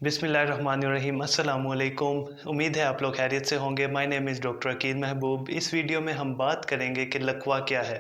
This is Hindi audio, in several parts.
बिस्मिल्लाहिर्रहमानिर्रहीम अस्सलामुअलैकुम। उम्मीद है आप लोग खैरियत से होंगे। माय नेम इज़ डॉक्टर अकीद महबूब। इस वीडियो में हम बात करेंगे कि लकवा क्या है।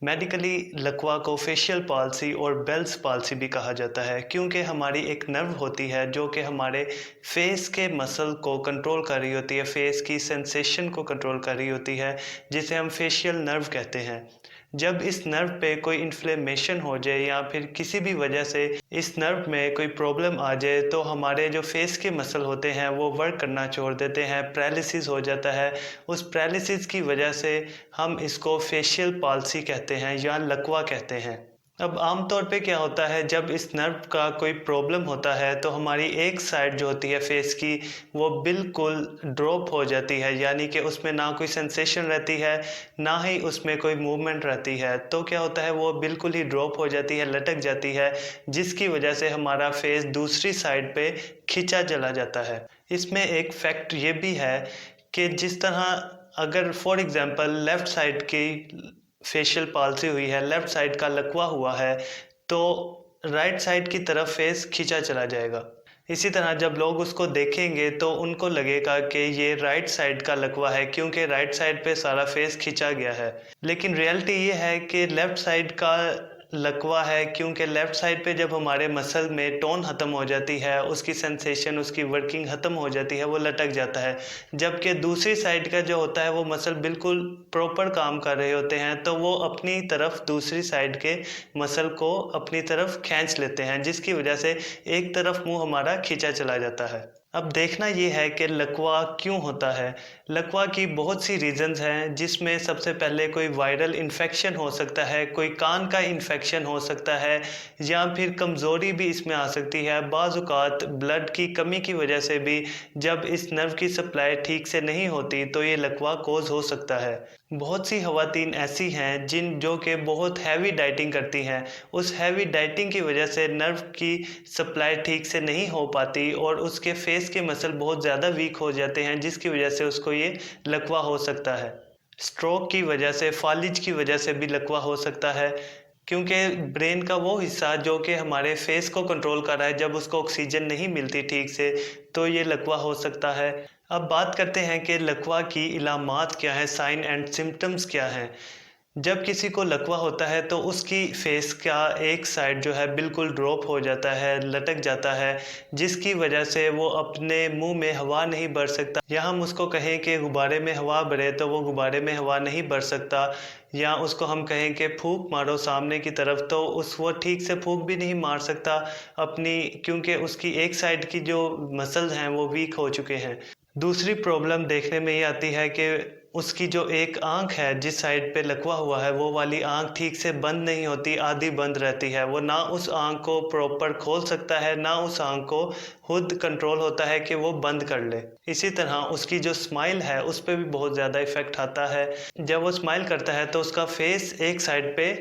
मेडिकली लकवा को फेशियल पाल्सी और बेल्स पाल्सी भी कहा जाता है, क्योंकि हमारी एक नर्व होती है जो कि हमारे फेस के मसल को कंट्रोल कर रही होती है, फेस की सेंसेशन को कंट्रोल कर रही होती है, जिसे हम फेशियल नर्व कहते हैं। जब इस नर्व पे कोई इन्फ्लेमेशन हो जाए या फिर किसी भी वजह से इस नर्व में कोई प्रॉब्लम आ जाए तो हमारे जो फेस के मसल होते हैं वो वर्क करना छोड़ देते हैं, पैरालिसिस हो जाता है। उस पैरालिसिस की वजह से हम इसको फेशियल पाल्सी कहते हैं या लकवा कहते हैं। अब आम तौर पे क्या होता है, जब इस नर्व का कोई प्रॉब्लम होता है तो हमारी एक साइड जो होती है फेस की वो बिल्कुल ड्रॉप हो जाती है, यानी कि उसमें ना कोई सेंसेशन रहती है ना ही उसमें कोई मूवमेंट रहती है। तो क्या होता है, वो बिल्कुल ही ड्रॉप हो जाती है, लटक जाती है, जिसकी वजह से हमारा फेस दूसरी साइड पे खिंचा चला जाता है। इसमें एक फैक्ट ये भी है कि जिस तरह अगर फॉर एग्जांपल लेफ़्ट साइड की फेशियल पाल्सी हुई है, लेफ़्ट साइड का लकवा हुआ है, तो राइट साइड की तरफ फेस खींचा चला जाएगा। इसी तरह जब लोग उसको देखेंगे तो उनको लगेगा कि ये राइट साइड का लकवा है, क्योंकि राइट साइड पे सारा फेस खींचा गया है। लेकिन रियलिटी ये है कि लेफ़्ट साइड का लकवा है, क्योंकि लेफ़्ट साइड पे जब हमारे मसल में टोन ख़त्म हो जाती है, उसकी सेंसेशन, उसकी वर्किंग ख़त्म हो जाती है, वो लटक जाता है। जबकि दूसरी साइड का जो होता है वो मसल बिल्कुल प्रॉपर काम कर रहे होते हैं, तो वो अपनी तरफ दूसरी साइड के मसल को अपनी तरफ खींच लेते हैं, जिसकी वजह से एक तरफ मुंह हमारा खींचा चला जाता है। अब देखना ये है कि लकवा क्यों होता है। लकवा की बहुत सी रीज़न्स हैं, जिसमें सबसे पहले कोई वायरल इन्फेक्शन हो सकता है, कोई कान का इन्फेक्शन हो सकता है, या फिर कमज़ोरी भी इसमें आ सकती है। बाज़ औक़ात ब्लड की कमी की वजह से भी जब इस नर्व की सप्लाई ठीक से नहीं होती तो ये लकवा कोज़ हो सकता है। बहुत सी ख़वातीन ऐसी हैं जो कि बहुत हैवी डाइटिंग करती हैं। उस हैवी डाइटिंग की वजह से नर्व की सप्लाई ठीक से नहीं हो पाती और उसके फेस के मसल बहुत ज़्यादा वीक हो जाते हैं, जिसकी वजह से उसको ये लकवा हो सकता है। स्ट्रोक की वजह से, फालिज की वजह से भी लकवा हो सकता है, क्योंकि ब्रेन का वो हिस्सा जो कि हमारे फेस को कंट्रोल कर रहा है, जब उसको ऑक्सीजन नहीं मिलती ठीक से तो ये लकवा हो सकता है। अब बात करते हैं कि लकवा की इलामात क्या है, साइन एंड सिम्टम्स क्या हैं। जब किसी को लकवा होता है तो उसकी फेस का एक साइड जो है बिल्कुल ड्रॉप हो जाता है, लटक जाता है, जिसकी वजह से वो अपने मुंह में हवा नहीं भर सकता। या हम उसको कहें कि गुब्बारे में हवा भरे तो वो गुब्बारे में हवा नहीं भर सकता, या उसको हम कहें कि फूंक मारो सामने की तरफ तो वो ठीक से फूंक भी नहीं मार सकता अपनी, क्योंकि उसकी एक साइड की जो मसल्स हैं वो वीक हो चुके हैं। दूसरी प्रॉब्लम देखने में ये आती है कि उसकी जो एक आंख है, जिस साइड पे लकवा हुआ है, वो वाली आंख ठीक से बंद नहीं होती, आधी बंद रहती है। वो ना उस आंख को प्रॉपर खोल सकता है, ना उस आंख को खुद कंट्रोल होता है कि वो बंद कर ले। इसी तरह उसकी जो स्माइल है उस पर भी बहुत ज़्यादा इफ़ेक्ट आता है। जब वो स्माइल करता है तो उसका फेस एक साइड पे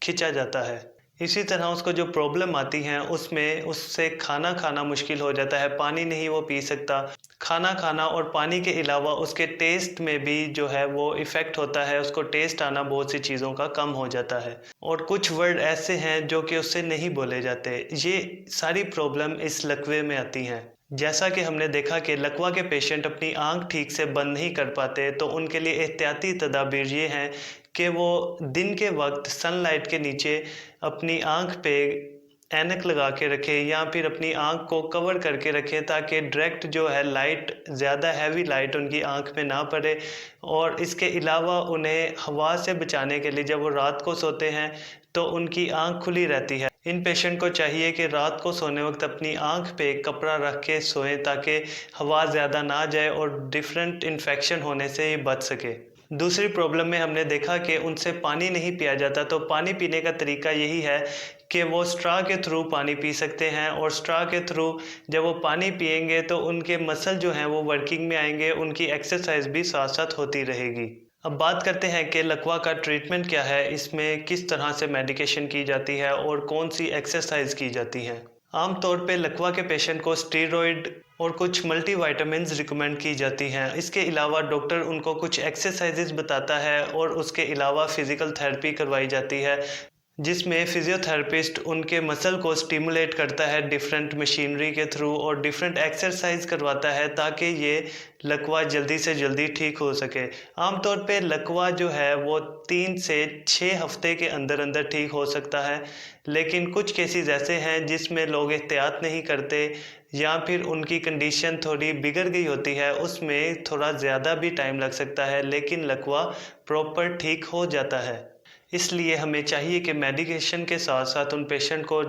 खिंचा जाता है। इसी तरह उसको जो प्रॉब्लम आती हैं उसमें उससे खाना खाना मुश्किल हो जाता है, पानी नहीं वो पी सकता। खाना खाना और पानी के अलावा उसके टेस्ट में भी जो है वो इफ़ेक्ट होता है, उसको टेस्ट आना बहुत सी चीज़ों का कम हो जाता है, और कुछ वर्ड ऐसे हैं जो कि उससे नहीं बोले जाते। ये सारी प्रॉब्लम इस लकवे में आती हैं। जैसा कि हमने देखा कि लकवा के पेशेंट अपनी आंख ठीक से बंद नहीं कर पाते, तो उनके लिए एहतियाती तदाबीर ये हैं कि वो दिन के वक्त सनलाइट के नीचे अपनी आंख पे ऐनक लगा के रखें या फिर अपनी आंख को कवर करके रखें, ताकि डायरेक्ट जो है लाइट, ज़्यादा हैवी लाइट उनकी आंख में ना पड़े। और इसके अलावा उन्हें हवा से बचाने के लिए जब वो रात को सोते हैं तो उनकी आंख खुली रहती है। इन पेशेंट को चाहिए कि रात को सोने वक्त अपनी आंख पे एक कपड़ा रख के सोएं, ताकि हवा ज़्यादा ना जाए और डिफरेंट इन्फेक्शन होने से ये बच सके। दूसरी प्रॉब्लम में हमने देखा कि उनसे पानी नहीं पिया जाता, तो पानी पीने का तरीका यही है कि वो स्ट्रा के थ्रू पानी पी सकते हैं, और स्ट्रा के थ्रू जब वो पानी पिएंगे तो उनके मसल जो हैं वो वर्किंग में आएंगे, उनकी एक्सरसाइज भी साथ साथ होती रहेगी। अब बात करते हैं कि लकवा का ट्रीटमेंट क्या है, इसमें किस तरह से मेडिकेशन की जाती है और कौन सी एक्सरसाइज की जाती हैं। आम तौर पे लकवा के पेशेंट को स्टेरॉइड और कुछ मल्टीविटामिन्स रिकमेंड की जाती हैं। इसके अलावा डॉक्टर उनको कुछ एक्सरसाइजेज बताता है और उसके अलावा फ़िज़िकल थेरेपी करवाई जाती है। जिसमें फिजियोथेरेपिस्ट उनके मसल को स्टिमुलेट करता है डिफरेंट मशीनरी के थ्रू और डिफरेंट एक्सरसाइज करवाता है ताकि ये लकवा जल्दी से जल्दी ठीक हो सके। आमतौर पे लकवा जो है वो 3 से 6 हफ्ते के अंदर अंदर ठीक हो सकता है, लेकिन कुछ केसेस ऐसे हैं जिसमें लोग एहतियात नहीं करते या फिर उनकी कंडीशन थोड़ी बिगड़ गई होती है, उसमें थोड़ा ज़्यादा भी टाइम लग सकता है, लेकिन लकवा प्रॉपर ठीक हो जाता है। इसलिए हमें चाहिए कि मेडिकेशन के साथ साथ उन पेशेंट को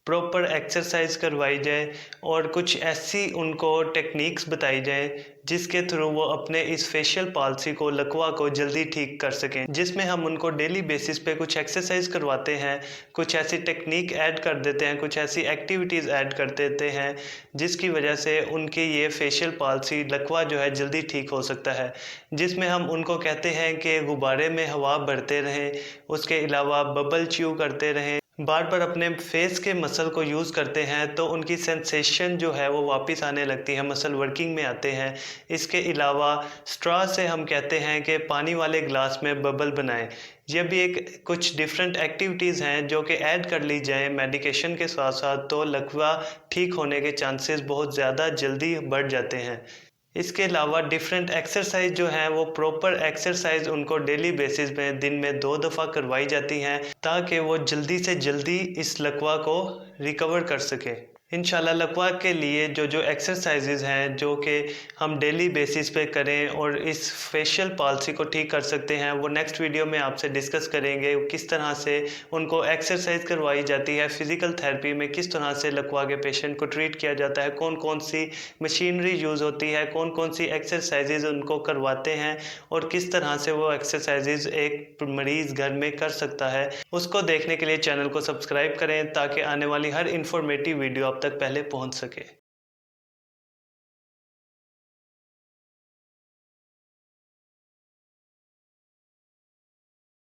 प्रॉपर एक्सरसाइज करवाई जाए और कुछ ऐसी उनको टेक्निक्स बताई जाए जिसके थ्रू वो अपने इस फेशियल पाल्सी को, लकवा को जल्दी ठीक कर सकें, जिसमें हम उनको डेली बेसिस पे कुछ एक्सरसाइज करवाते हैं, कुछ ऐसी टेक्निक ऐड कर देते हैं, कुछ ऐसी एक्टिविटीज़ ऐड कर देते हैं जिसकी वजह से उनके ये फेशियल पाल्सी, लकवा जो है जल्दी ठीक हो सकता है। जिसमें हम उनको कहते हैं कि गुब्बारे में हवा भरते रहें, उसके अलावा बबल च्यू करते रहें, बार बार अपने फेस के मसल को यूज़ करते हैं तो उनकी सेंसेशन जो है वो वापस आने लगती है, मसल वर्किंग में आते हैं। इसके अलावा स्ट्रॉ से हम कहते हैं कि पानी वाले ग्लास में बबल बनाएं। ये भी एक कुछ डिफरेंट एक्टिविटीज़ हैं जो कि ऐड कर ली जाएं मेडिकेशन के साथ साथ, तो लकवा ठीक होने के चांसेस बहुत ज़्यादा जल्दी बढ़ जाते हैं। इसके अलावा डिफरेंट एक्सरसाइज जो हैं वो प्रॉपर एक्सरसाइज उनको डेली बेसिस में दिन में 2 दफ़ा करवाई जाती हैं ताकि वो जल्दी से जल्दी इस लकवा को रिकवर कर सके। इंशाल्लाह लकवा के लिए जो जो एक्सरसाइजेज हैं जो कि हम डेली बेसिस पे करें और इस फेशियल पाल्सी को ठीक कर सकते हैं, वो नेक्स्ट वीडियो में आपसे डिस्कस करेंगे। किस तरह से उनको एक्सरसाइज करवाई जाती है, फिज़िकल थेरेपी में किस तरह से लकवा के पेशेंट को ट्रीट किया जाता है, कौन कौन सी मशीनरी यूज़ होती है, कौन कौन सी एक्सरसाइजेज उनको करवाते हैं और किस तरह से वो एक्सरसाइजेज एक मरीज़ घर में कर सकता है। उसको देखने के लिए चैनल को सब्सक्राइब करें ताकि आने वाली हर इंफॉर्मेटिव वीडियो आप तक पहले पहुंच सके।